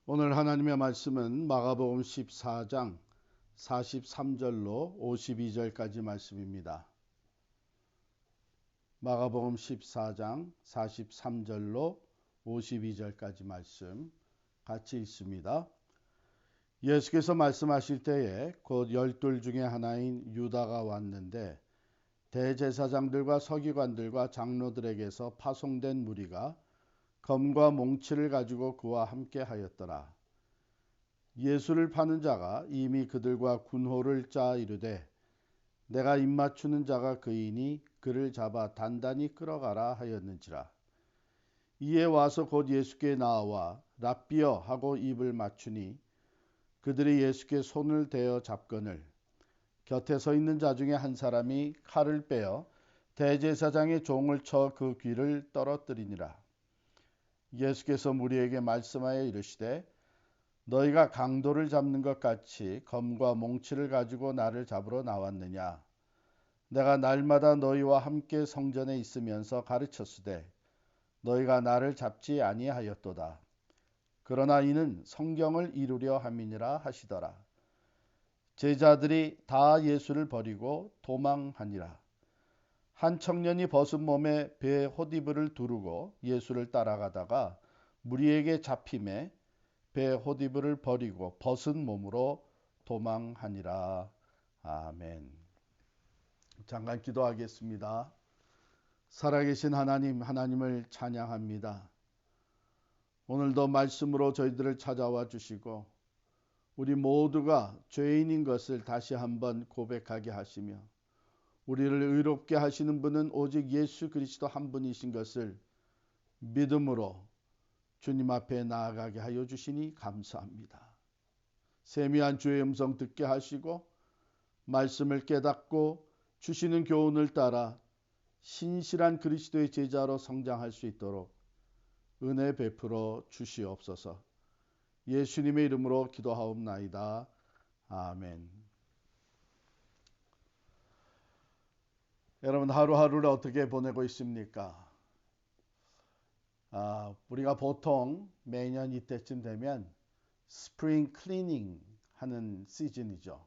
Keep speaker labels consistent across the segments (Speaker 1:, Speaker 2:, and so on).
Speaker 1: 오늘 하나님의 말씀은 마가복음 14장 43절로 52절까지 말씀입니다. 마가복음 14장 43절로 52절까지 말씀 같이 읽습니다. 예수께서 말씀하실 때에 곧 열둘 중에 하나인 유다가 왔는데 대제사장들과 서기관들과 장로들에게서 파송된 무리가 검과 몽치를 가지고 그와 함께 하였더라. 예수를 파는 자가 이미 그들과 군호를 짜 이르되 내가 입맞추는 자가 그이니 그를 잡아 단단히 끌어가라 하였는지라. 이에 와서 곧 예수께 나와 랍비여 하고 입을 맞추니 그들이 예수께 손을 대어 잡거늘 곁에 서 있는 자 중에 한 사람이 칼을 빼어 대제사장의 종을 쳐 그 귀를 떨어뜨리니라. 예수께서 무리에게 말씀하여 이르시되 너희가 강도를 잡는 것 같이 검과 몽치를 가지고 나를 잡으러 나왔느냐. 내가 날마다 너희와 함께 성전에 있으면서 가르쳤으되 너희가 나를 잡지 아니하였도다. 그러나 이는 성경을 이루려 함이니라 하시더라. 제자들이 다 예수를 버리고 도망하니라. 한 청년이 벗은 몸에 배에 홑이불을 두르고 예수를 따라가다가 무리에게 잡힘에 배에 홑이불을 버리고 벗은 몸으로 도망하니라. 아멘. 잠깐 기도하겠습니다. 살아계신 하나님, 하나님을 찬양합니다. 오늘도 말씀으로 저희들을 찾아와 주시고 우리 모두가 죄인인 것을 다시 한번 고백하게 하시며 우리를 의롭게 하시는 분은 오직 예수 그리스도 한 분이신 것을 믿음으로 주님 앞에 나아가게 하여 주시니 감사합니다. 세미한 주의 음성 듣게 하시고 말씀을 깨닫고 주시는 교훈을 따라 신실한 그리스도의 제자로 성장할 수 있도록 은혜 베풀어 주시옵소서. 예수님의 이름으로 기도하옵나이다. 아멘. 여러분 하루하루를 어떻게 보내고 있습니까? 우리가 보통 매년 이때쯤 되면 스프링 클리닝 하는 시즌이죠.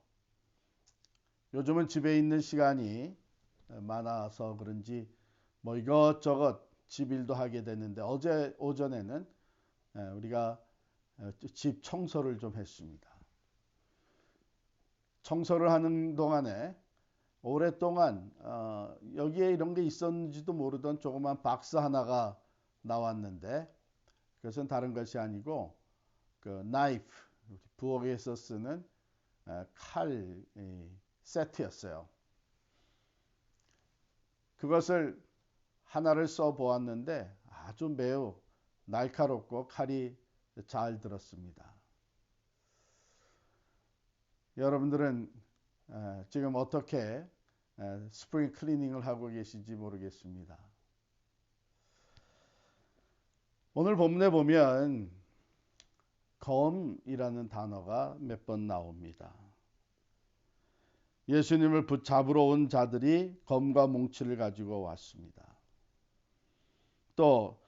Speaker 1: 요즘은 집에 있는 시간이 많아서 그런지 뭐 이것저것 집일도 하게 되는데 어제 오전에는 우리가 집 청소를 좀 했습니다. 청소를 하는 동안에 오랫동안 여기에 이런 게 있었는지도 모르던 조그만 박스 하나가 나왔는데 그것은 다른 것이 아니고 그 나이프, 부엌에서 쓰는 칼 세트였어요. 그것을 하나를 써 보았는데 아주 매우 날카롭고 칼이 잘 들었습니다. 여러분들은 지금 어떻게 스프링 클리닝을 하고 계신지 모르겠습니다. 오늘 본문에 보면 검이라는 단어가 몇 번 나옵니다. 예수님을 붙잡으러 온 자들이 검과 몽치를 가지고 왔습니다. 또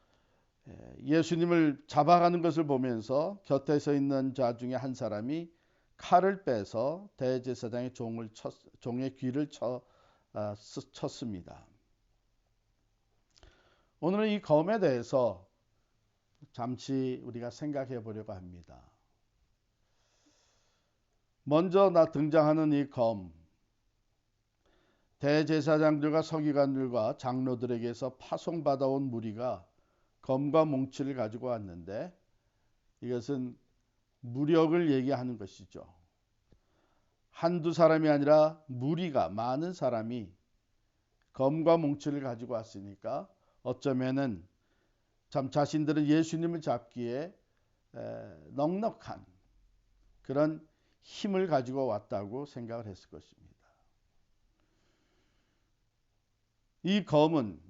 Speaker 1: 예수님을 잡아가는 것을 보면서 곁에 서 있는 자 중에 한 사람이 칼을 빼서 대제사장의 종의 귀를 쳤습니다. 오늘은 이 검에 대해서 잠시 우리가 생각해 보려고 합니다. 먼저 등장하는 이 검, 대제사장들과 서기관들과 장로들에게서 파송받아온 무리가 검과 몽치를 가지고 왔는데 이것은 무력을 얘기하는 것이죠. 한두 사람이 아니라 무리가 많은 사람이 검과 몽치를 가지고 왔으니까 어쩌면은 참 자신들은 예수님을 잡기에 넉넉한 그런 힘을 가지고 왔다고 생각을 했을 것입니다. 이 검은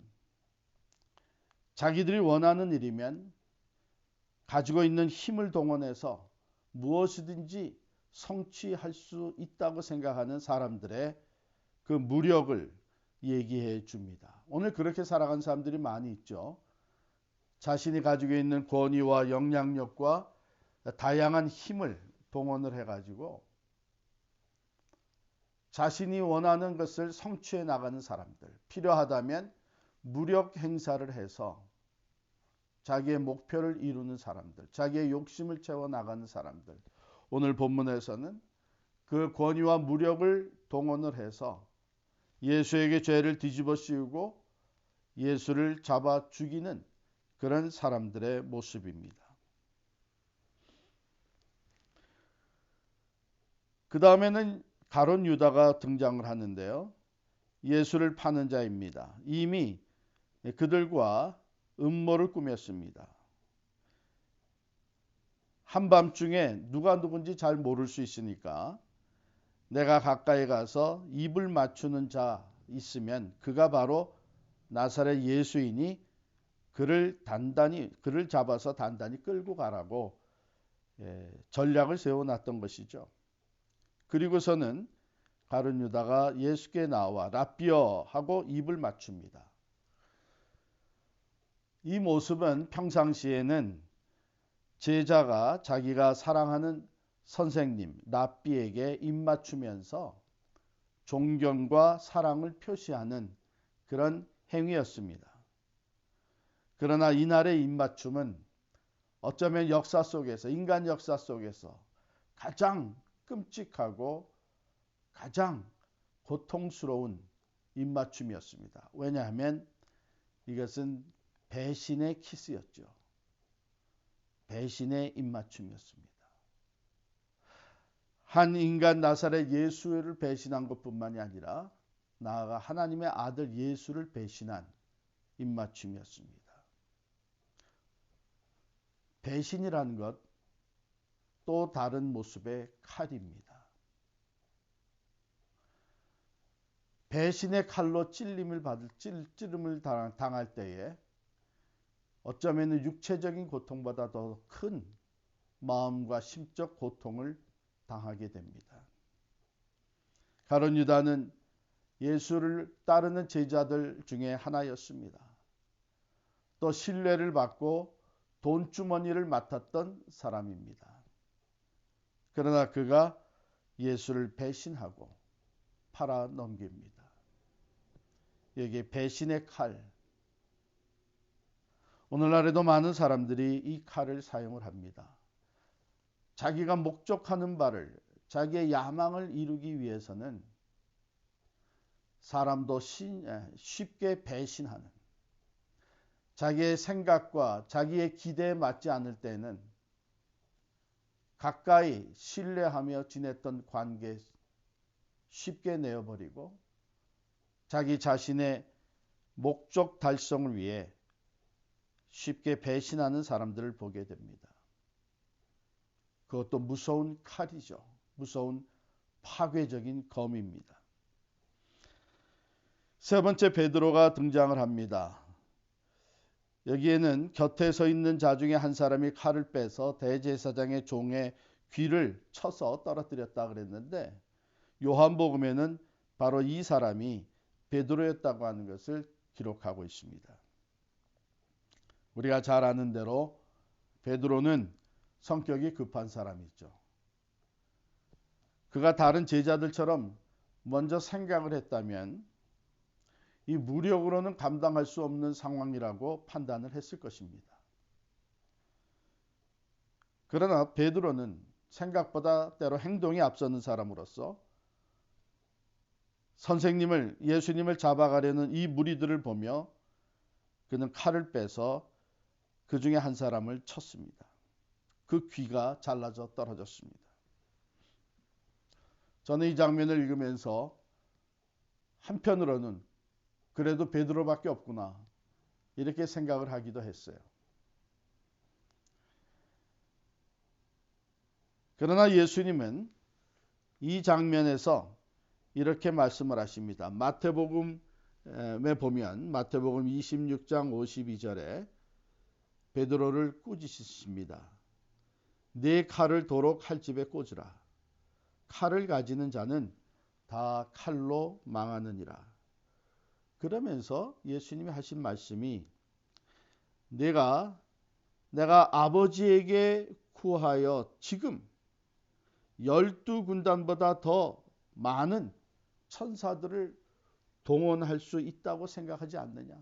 Speaker 1: 자기들이 원하는 일이면 가지고 있는 힘을 동원해서 무엇이든지 성취할 수 있다고 생각하는 사람들의 그 무력을 얘기해 줍니다. 오늘 그렇게 살아가는 사람들이 많이 있죠. 자신이 가지고 있는 권위와 영향력과 다양한 힘을 동원을 해가지고 자신이 원하는 것을 성취해 나가는 사람들, 필요하다면 무력 행사를 해서 자기의 목표를 이루는 사람들, 자기의 욕심을 채워 나가는 사람들. 오늘 본문에서는 그 권위와 무력을 동원을 해서 예수에게 죄를 뒤집어 씌우고 예수를 잡아 죽이는 그런 사람들의 모습입니다. 그 다음에는 가룟 유다가 등장을 하는데요. 예수를 파는 자입니다. 이미 그들과 음모를 꾸몄습니다. 한밤중에 누가 누군지 잘 모를 수 있으니까 내가 가까이 가서 입을 맞추는 자 있으면 그가 바로 나사렛 예수이니 그를 잡아서 단단히 끌고 가라고 전략을 세워놨던 것이죠. 그리고서는 가룟 유다가 예수께 나와 라삐어 하고 입을 맞춥니다. 이 모습은 평상시에는 제자가 자기가 사랑하는 선생님 랍비에게 입맞추면서 존경과 사랑을 표시하는 그런 행위였습니다. 그러나 이날의 입맞춤은 어쩌면 역사 속에서, 인간 역사 속에서 가장 끔찍하고 가장 고통스러운 입맞춤이었습니다. 왜냐하면 이것은 배신의 키스였죠. 배신의 입맞춤이었습니다. 한 인간 나사렛 예수를 배신한 것뿐만이 아니라 나아가 하나님의 아들 예수를 배신한 입맞춤이었습니다. 배신이라는 것 또 다른 모습의 칼입니다. 배신의 칼로 찔림을 당할 때에 어쩌면 육체적인 고통보다 더 큰 마음과 심적 고통을 당하게 됩니다. 가룟 유다는 예수를 따르는 제자들 중에 하나였습니다. 또 신뢰를 받고 돈주머니를 맡았던 사람입니다. 그러나 그가 예수를 배신하고 팔아 넘깁니다. 여기에 배신의 칼. 오늘날에도 많은 사람들이 이 칼을 사용을 합니다. 자기가 목적하는 바를, 자기의 야망을 이루기 위해서는 사람도 쉽게 배신하는, 자기의 생각과 자기의 기대에 맞지 않을 때는 가까이 신뢰하며 지냈던 관계 쉽게 내어버리고 자기 자신의 목적 달성을 위해 쉽게 배신하는 사람들을 보게 됩니다. 그것도 무서운 칼이죠. 무서운 파괴적인 검입니다. 세 번째 베드로가 등장을 합니다. 여기에는 곁에 서 있는 자 중에 한 사람이 칼을 빼서 대제사장의 종의 귀를 쳐서 떨어뜨렸다 그랬는데 요한복음에는 바로 이 사람이 베드로였다고 하는 것을 기록하고 있습니다. 우리가 잘 아는 대로 베드로는 성격이 급한 사람이죠. 그가 다른 제자들처럼 먼저 생각을 했다면 이 무력으로는 감당할 수 없는 상황이라고 판단을 했을 것입니다. 그러나 베드로는 생각보다 때로 행동이 앞서는 사람으로서 예수님을 잡아가려는 이 무리들을 보며 그는 칼을 빼서 그 중에 한 사람을 쳤습니다. 그 귀가 잘라져 떨어졌습니다. 저는 이 장면을 읽으면서 한편으로는 그래도 베드로밖에 없구나 이렇게 생각을 하기도 했어요. 그러나 예수님은 이 장면에서 이렇게 말씀을 하십니다. 마태복음에 보면 마태복음 26장 52절에 베드로를 꾸짖으십니다. 네 칼을 도로 칼집에 꽂으라. 칼을 가지는 자는 다 칼로 망하느니라. 그러면서 예수님이 하신 말씀이 내가 아버지에게 후하여 지금 12군단보다 더 많은 천사들을 동원할 수 있다고 생각하지 않느냐?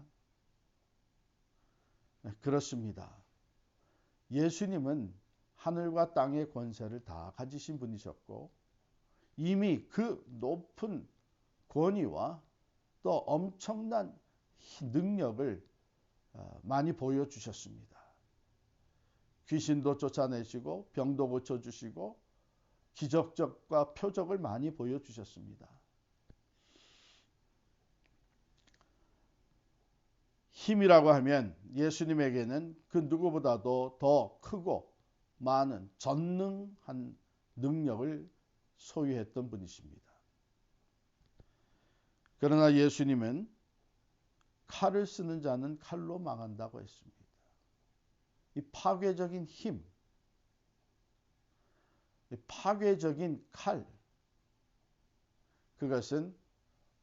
Speaker 1: 네, 그렇습니다. 예수님은 하늘과 땅의 권세를 다 가지신 분이셨고 이미 그 높은 권위와 또 엄청난 능력을 많이 보여주셨습니다. 귀신도 쫓아내시고 병도 고쳐주시고 기적과 표적을 많이 보여주셨습니다. 힘이라고 하면 예수님에게는 그 누구보다도 더 크고 많은 전능한 능력을 소유했던 분이십니다. 그러나 예수님은 칼을 쓰는 자는 칼로 망한다고 했습니다. 이 파괴적인 힘, 이 파괴적인 칼, 그것은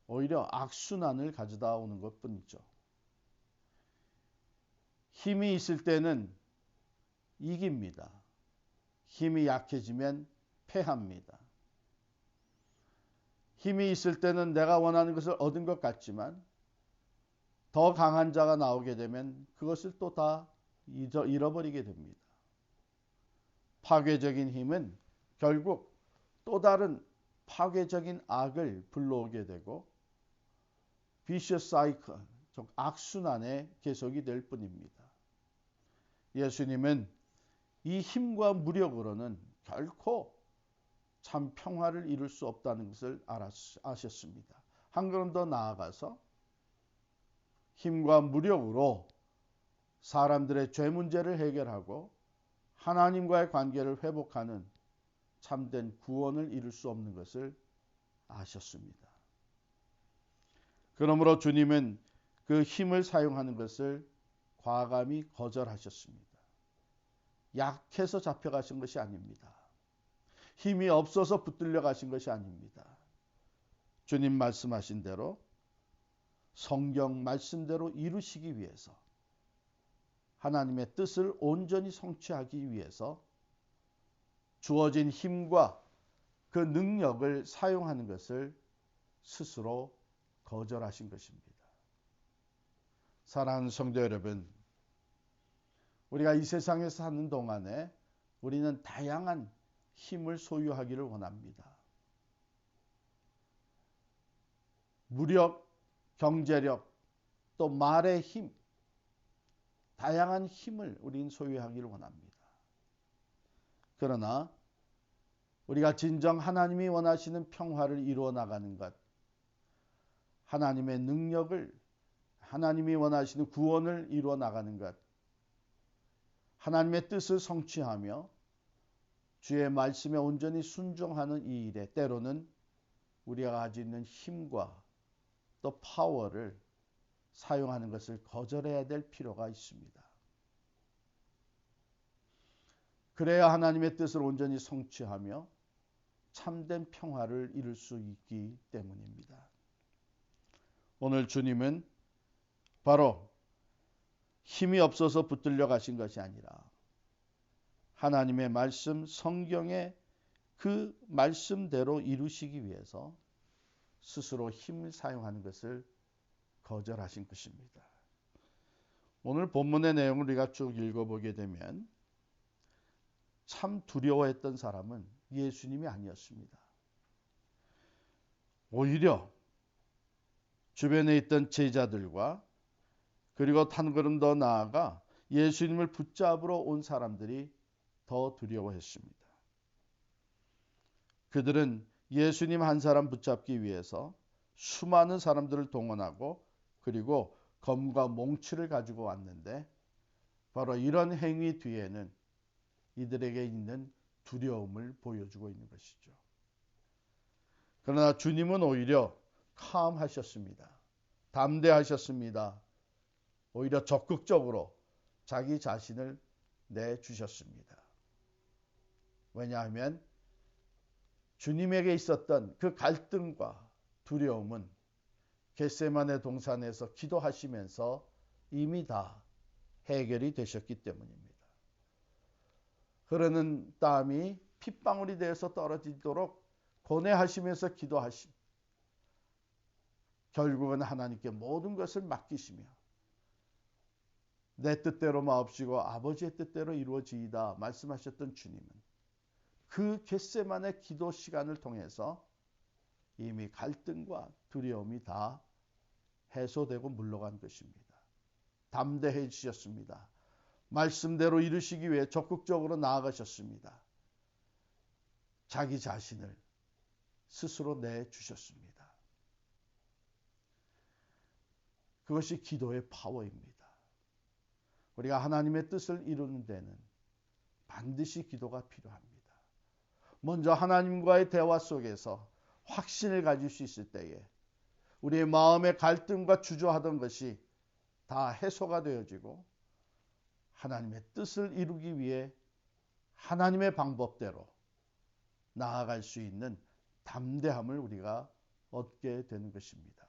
Speaker 1: 오히려 악순환을 가져다 오는 것뿐이죠. 힘이 있을 때는 이깁니다. 힘이 약해지면 패합니다. 힘이 있을 때는 내가 원하는 것을 얻은 것 같지만 더 강한 자가 나오게 되면 그것을 또 다 잃어버리게 됩니다. 파괴적인 힘은 결국 또 다른 파괴적인 악을 불러오게 되고 vicious cycle, 즉 악순환의 계속이 될 뿐입니다. 예수님은 이 힘과 무력으로는 결코 참 평화를 이룰 수 없다는 것을 아셨습니다. 한 걸음 더 나아가서 힘과 무력으로 사람들의 죄 문제를 해결하고 하나님과의 관계를 회복하는 참된 구원을 이룰 수 없는 것을 아셨습니다. 그러므로 주님은 그 힘을 사용하는 것을 과감히 거절하셨습니다. 약해서 잡혀가신 것이 아닙니다. 힘이 없어서 붙들려 가신 것이 아닙니다. 주님 말씀하신 대로 성경 말씀대로 이루시기 위해서 하나님의 뜻을 온전히 성취하기 위해서 주어진 힘과 그 능력을 사용하는 것을 스스로 거절하신 것입니다. 사랑하는 성도 여러분, 우리가 이 세상에 사는 동안에 우리는 다양한 힘을 소유하기를 원합니다. 무력, 경제력, 또 말의 힘, 다양한 힘을 우리는 소유하기를 원합니다. 그러나 우리가 진정 하나님이 원하시는 평화를 이루어 나가는 것, 하나님의 능력을, 하나님이 원하시는 구원을 이루어 나가는 것, 하나님의 뜻을 성취하며 주의 말씀에 온전히 순종하는 이 일에 때로는 우리가 가지고 있는 힘과 또 파워를 사용하는 것을 거절해야 될 필요가 있습니다. 그래야 하나님의 뜻을 온전히 성취하며 참된 평화를 이룰 수 있기 때문입니다. 오늘 주님은 바로 힘이 없어서 붙들려 가신 것이 아니라 하나님의 말씀, 성경의 그 말씀대로 이루시기 위해서 스스로 힘을 사용하는 것을 거절하신 것입니다. 오늘 본문의 내용을 우리가 쭉 읽어보게 되면 참 두려워했던 사람은 예수님이 아니었습니다. 오히려 주변에 있던 제자들과 그리고 한 걸음 더 나아가 예수님을 붙잡으러 온 사람들이 더 두려워했습니다. 그들은 예수님 한 사람 붙잡기 위해서 수많은 사람들을 동원하고 그리고 검과 몽치를 가지고 왔는데 바로 이런 행위 뒤에는 이들에게 있는 두려움을 보여주고 있는 것이죠. 그러나 주님은 오히려 calm하셨습니다. 담대하셨습니다. 오히려 적극적으로 자기 자신을 내주셨습니다. 왜냐하면 주님에게 있었던 그 갈등과 두려움은 겟세마네 동산에서 기도하시면서 이미 다 해결이 되셨기 때문입니다. 흐르는 땀이 핏방울이 되어서 떨어지도록 고뇌하시면서 기도하심. 결국은 하나님께 모든 것을 맡기시며 내 뜻대로 마옵시고 아버지의 뜻대로 이루어지이다 말씀하셨던 주님은 그 겟세마네 기도 시간을 통해서 이미 갈등과 두려움이 다 해소되고 물러간 것입니다. 담대해지셨습니다. 말씀대로 이루시기 위해 적극적으로 나아가셨습니다. 자기 자신을 스스로 내주셨습니다. 그것이 기도의 파워입니다. 우리가 하나님의 뜻을 이루는 데는 반드시 기도가 필요합니다. 먼저 하나님과의 대화 속에서 확신을 가질 수 있을 때에 우리의 마음의 갈등과 주저하던 것이 다 해소가 되어지고 하나님의 뜻을 이루기 위해 하나님의 방법대로 나아갈 수 있는 담대함을 우리가 얻게 되는 것입니다.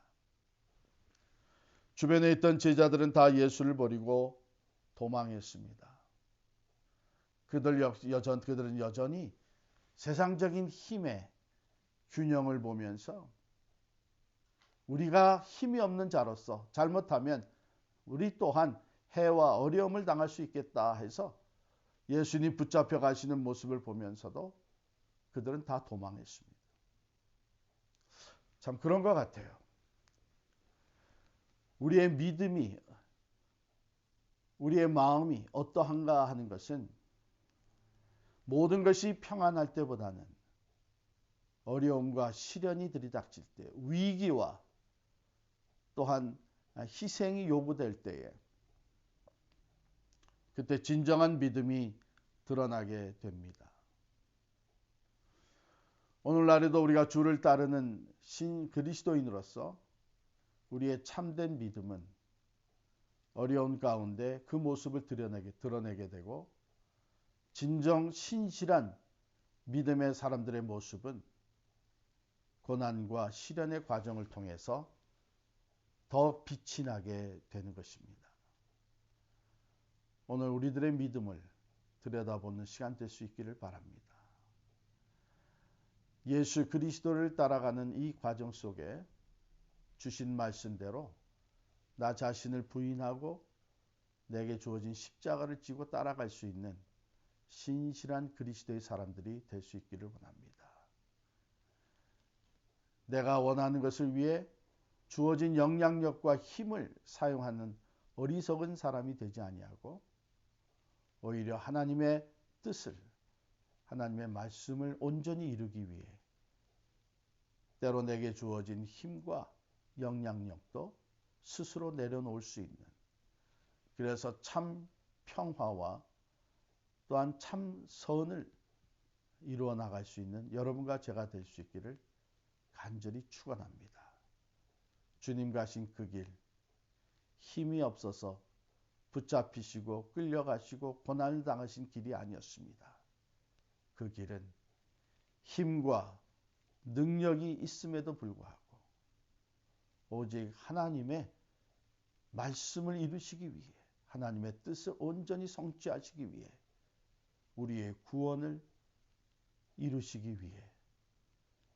Speaker 1: 주변에 있던 제자들은 다 예수를 버리고 도망했습니다. 그들은 여전히 세상적인 힘의 균형을 보면서 우리가 힘이 없는 자로서 잘못하면 우리 또한 해와 어려움을 당할 수 있겠다 해서 예수님 붙잡혀 가시는 모습을 보면서도 그들은 다 도망했습니다. 참 그런 것 같아요. 우리의 믿음이, 우리의 마음이 어떠한가 하는 것은 모든 것이 평안할 때보다는 어려움과 시련이 들이닥칠 때, 위기와 또한 희생이 요구될 때에 그때 진정한 믿음이 드러나게 됩니다. 오늘날에도 우리가 주를 따르는 그리스도인으로서 우리의 참된 믿음은 어려운 가운데 그 모습을 드러내게 되고 진정 신실한 믿음의 사람들의 모습은 고난과 시련의 과정을 통해서 더 빛이 나게 되는 것입니다. 오늘 우리들의 믿음을 들여다보는 시간 될 수 있기를 바랍니다. 예수 그리스도를 따라가는 이 과정 속에 주신 말씀대로 나 자신을 부인하고 내게 주어진 십자가를 지고 따라갈 수 있는 신실한 그리스도의 사람들이 될 수 있기를 원합니다. 내가 원하는 것을 위해 주어진 영향력과 힘을 사용하는 어리석은 사람이 되지 아니하고 오히려 하나님의 뜻을, 하나님의 말씀을 온전히 이루기 위해 때로 내게 주어진 힘과 영향력도 스스로 내려놓을 수 있는, 그래서 참 평화와 또한 참 선을 이루어 나갈 수 있는 여러분과 제가 될 수 있기를 간절히 축원합니다. 주님 가신 그 길, 힘이 없어서 붙잡히시고 끌려가시고 고난을 당하신 길이 아니었습니다. 그 길은 힘과 능력이 있음에도 불구하고 오직 하나님의 말씀을 이루시기 위해, 하나님의 뜻을 온전히 성취하시기 위해, 우리의 구원을 이루시기 위해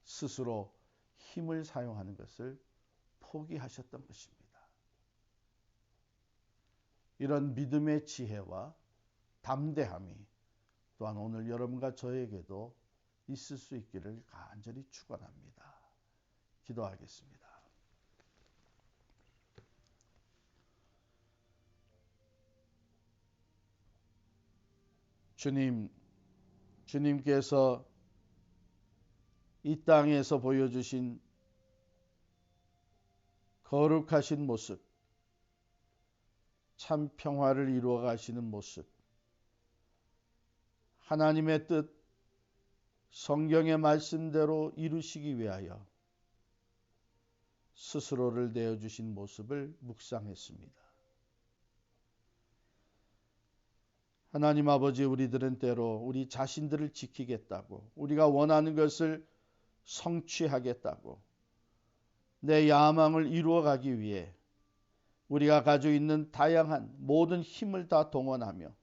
Speaker 1: 스스로 힘을 사용하는 것을 포기하셨던 것입니다. 이런 믿음의 지혜와 담대함이 또한 오늘 여러분과 저에게도 있을 수 있기를 간절히 축원합니다. 기도하겠습니다. 주님께서 이 땅에서 보여주신 거룩하신 모습, 참 평화를 이루어 가시는 모습, 하나님의 뜻, 성경의 말씀대로 이루시기 위하여 스스로를 내어주신 모습을 묵상했습니다. 하나님 아버지, 우리들은 때로 우리 자신들을 지키겠다고, 우리가 원하는 것을 성취하겠다고, 내 야망을 이루어가기 위해 우리가 가지고 있는 다양한 모든 힘을 다 동원하며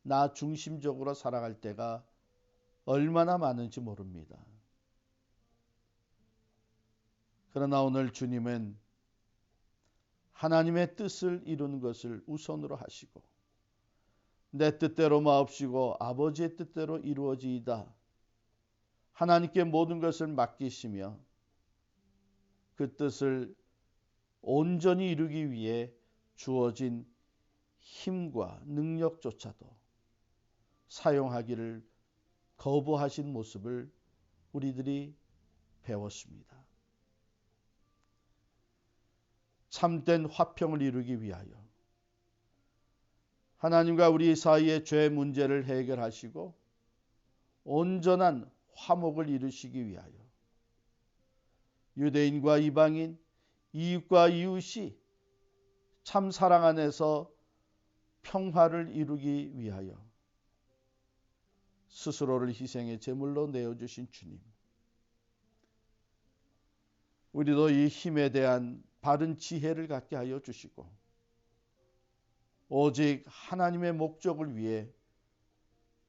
Speaker 1: 나 중심적으로 살아갈 때가 얼마나 많은지 모릅니다. 그러나 오늘 주님은 하나님의 뜻을 이루는 것을 우선으로 하시고 내 뜻대로 마옵시고 아버지의 뜻대로 이루어지이다. 하나님께 모든 것을 맡기시며 그 뜻을 온전히 이루기 위해 주어진 힘과 능력조차도 사용하기를 거부하신 모습을 우리들이 배웠습니다. 참된 화평을 이루기 위하여 하나님과 우리 사이의 죄 문제를 해결하시고 온전한 화목을 이루시기 위하여 유대인과 이방인, 이웃과 이웃이 참 사랑 안에서 평화를 이루기 위하여 스스로를 희생의 제물로 내어주신 주님. 우리도 이 힘에 대한 바른 지혜를 갖게 하여 주시고 오직 하나님의 목적을 위해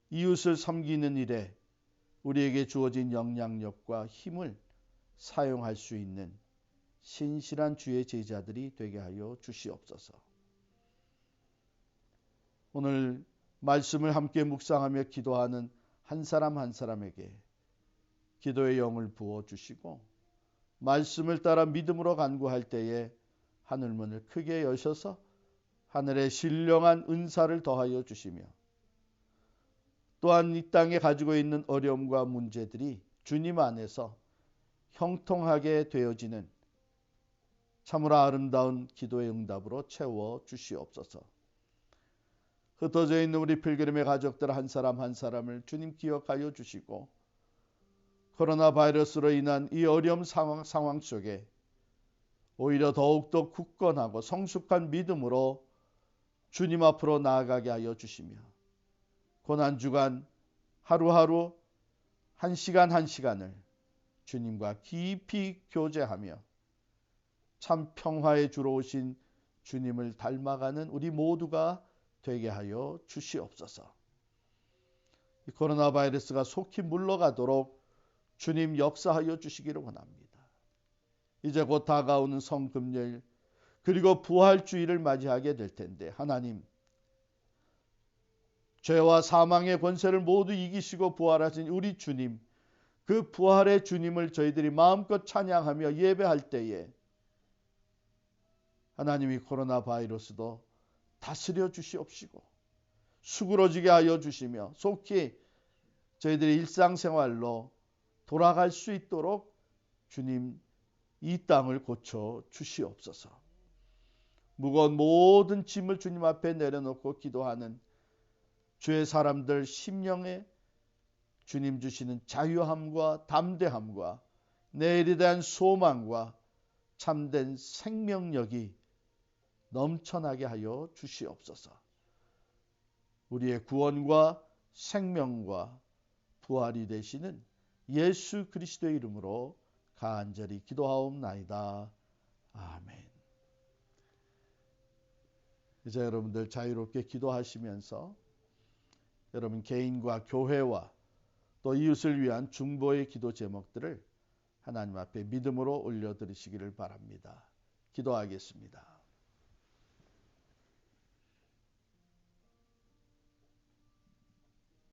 Speaker 1: 이웃을 섬기는 일에 우리에게 주어진 영향력과 힘을 사용할 수 있는 신실한 주의 제자들이 되게 하여 주시옵소서. 오늘 말씀을 함께 묵상하며 기도하는 한 사람 한 사람에게 기도의 영을 부어주시고 말씀을 따라 믿음으로 간구할 때에 하늘문을 크게 여셔서 하늘의 신령한 은사를 더하여 주시며 또한 이 땅에 가지고 있는 어려움과 문제들이 주님 안에서 형통하게 되어지는 참으로 아름다운 기도의 응답으로 채워 주시옵소서. 흩어져 있는 우리 필그림의 가족들 한 사람 한 사람을 주님 기억하여 주시고 코로나 바이러스로 인한 이 어려움 상황 속에 오히려 더욱더 굳건하고 성숙한 믿음으로 주님 앞으로 나아가게 하여 주시며 고난주간 하루하루 한 시간 한 시간을 주님과 깊이 교제하며 참 평화에 주로 오신 주님을 닮아가는 우리 모두가 되게 하여 주시옵소서. 이 코로나 바이러스가 속히 물러가도록 주님 역사하여 주시기를 원합니다. 이제 곧 다가오는 성금요일 그리고 부활주의를 맞이하게 될 텐데 하나님 죄와 사망의 권세를 모두 이기시고 부활하신 우리 주님 그 부활의 주님을 저희들이 마음껏 찬양하며 예배할 때에 하나님이 코로나 바이러스도 다스려 주시옵시고 수그러지게 하여 주시며 속히 저희들의 일상생활로 돌아갈 수 있도록 주님 이 땅을 고쳐 주시옵소서. 무거운 모든 짐을 주님 앞에 내려놓고 기도하는 주의 사람들 심령에 주님 주시는 자유함과 담대함과 내일에 대한 소망과 참된 생명력이 넘쳐나게 하여 주시옵소서. 우리의 구원과 생명과 부활이 되시는 예수 그리스도의 이름으로 간절히 기도하옵나이다. 아멘. 이제 여러분들 자유롭게 기도하시면서 여러분 개인과 교회와 또 이웃을 위한 중보의 기도 제목들을 하나님 앞에 믿음으로 올려드리시기를 바랍니다. 기도하겠습니다.